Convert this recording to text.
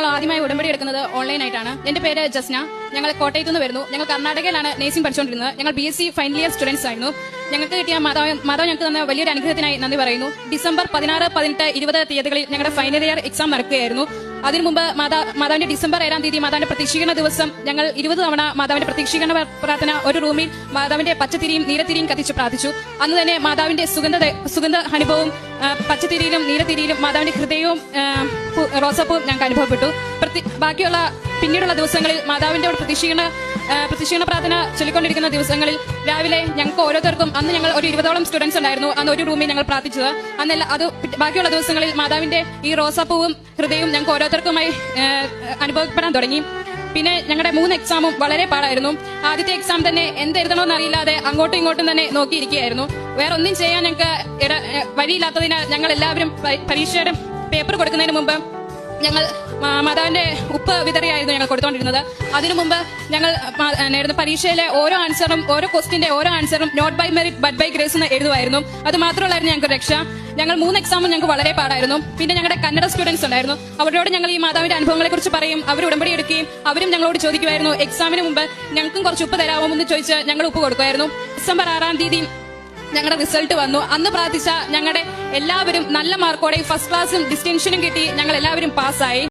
ഞങ്ങൾ ആദ്യമായി ഉടമ്പടി എടുക്കുന്നത് ഓൺലൈനായിട്ടാണ്. എന്റെ പേര് ജസ്ന. ഞങ്ങൾ കോട്ടയത്ത് നിന്ന് വരുന്നു. ഞങ്ങൾ കർണാടകയിലാണ് നേഴ്സിംഗ് പഠിച്ചുകൊണ്ടിരുന്നത്. ഞങ്ങൾ BSc ഫൈനൽ ഇയർ സ്റ്റുഡൻസ് ആയിരുന്നു. ഞങ്ങൾക്ക് കിട്ടിയ മാതാവ് ഞങ്ങൾക്ക് തന്ന വലിയൊരു അനുഗ്രഹത്തിനായി നന്ദി പറയുന്നു. ഡിസംബർ 16, 18, 20 തീയതികളിൽ ഞങ്ങളുടെ ഫൈനൽ ഇയർ എക്സാം നടക്കുകയായിരുന്നു. അതിനു മുമ്പ് മാതാവിന്റെ ഡിസംബർ 7-ാം തീയതി മാതാവിന്റെ പ്രതീക്ഷീകരണ ദിവസം ഞങ്ങൾ 20 തവണ മാതാവിന്റെ പ്രതീക്ഷീകരണ പ്രാർത്ഥന ഒരു റൂമിൽ മാതാവിന്റെ പച്ചത്തിരിയും നീലത്തിരിയും കത്തിച്ച് പ്രാർത്ഥിച്ചു. അന്ന് തന്നെ മാതാവിന്റെ സുഗന്ധ അനുഭവവും പച്ചത്തിരിയിലും നീലത്തിരിയിലും മാതാവിന്റെ ഹൃദയവും റോസപ്പും ഞങ്ങൾക്ക് അനുഭവപ്പെട്ടു. ബാക്കിയുള്ള പിന്നീടുള്ള ദിവസങ്ങളിൽ മാതാവിന്റെ പ്രതീക്ഷീകരണ പ്രാർത്ഥന ചൊല്ലിക്കൊണ്ടിരിക്കുന്ന ദിവസങ്ങളിൽ രാവിലെ ഞങ്ങൾക്ക് ഓരോരുത്തർക്കും അന്ന് ഞങ്ങൾ ഒരു 20ഓളം സ്റ്റുഡൻസ് ഉണ്ടായിരുന്നു. അന്ന് ഒരു റൂമിൽ ഞങ്ങൾ പ്രാർത്ഥിച്ചത്. അന്നല്ല അത് ബാക്കിയുള്ള ദിവസങ്ങളിൽ മാതാവിന്റെ ഈ റോസാപ്പൂവും ഹൃദയവും ഞങ്ങൾക്ക് ഓരോരുത്തർക്കുമായി അനുഭവപ്പെടാൻ തുടങ്ങി. പിന്നെ ഞങ്ങളുടെ 3 എക്സാമും വളരെ പാടായിരുന്നു. ആദ്യത്തെ എക്സാം തന്നെ എന്തെഴുതണമെന്ന് അറിയില്ലാതെ അങ്ങോട്ടും ഇങ്ങോട്ടും തന്നെ നോക്കിയിരിക്കുകയായിരുന്നു. വേറെ ഒന്നും ചെയ്യാൻ ഞങ്ങൾക്ക് വഴിയില്ലാത്തതിനാൽ ഞങ്ങൾ എല്ലാവരും പരീക്ഷയുടെ പേപ്പർ കൊടുക്കുന്നതിന് മുമ്പ് ഞങ്ങൾ മാതാവിന്റെ ഉപ്പ് വിതറിയായിരുന്നു ഞങ്ങൾ കൊടുത്തോണ്ടിരുന്നത്. അതിനു മുമ്പ് ഞങ്ങൾ പരീക്ഷയിലെ ഓരോ ആൻസറും ഓരോ ക്വസ്റ്റിന്റെ ഓരോ ആൻസറും not by merit but by grace എന്ന് എഴുതുമായിരുന്നു. അത് മാത്രമല്ലായിരുന്നു ഞങ്ങൾക്ക് രക്ഷ. ഞങ്ങൾ 3 എക്സാമും ഞങ്ങൾക്ക് വളരെ പാടായിരുന്നു. പിന്നെ ഞങ്ങളുടെ കന്നഡ സ്റ്റുഡൻസ് ഉണ്ടായിരുന്നു. അവരോട് ഞങ്ങൾ ഈ മാതാവിന്റെ അനുഭവങ്ങളെ കുറിച്ച് പറയും. അവർ ഉടമ്പടി എടുക്കുകയും അവരും ഞങ്ങളോട് ചോദിക്കുമായിരുന്നു എക്സാമിന് മുമ്പ് ഞങ്ങൾക്കും കുറച്ച് ഉപ്പ് തരാമോ എന്ന് ചോദിച്ച് ഞങ്ങൾ ഉപ്പ് കൊടുക്കുമായിരുന്നു. ഡിസംബർ 6-ാം തീയതി ഞങ്ങളുടെ റിസൾട്ട് വന്നു. അന്ന് പ്രാർത്ഥിച്ച ഞങ്ങളുടെ എല്ലാവരും നല്ല മാർക്കോടെ ഫസ്റ്റ് ക്ലാസും ഡിസ്റ്റിങ്ഷനും കിട്ടി. ഞങ്ങൾ എല്ലാവരും പാസ്സായി.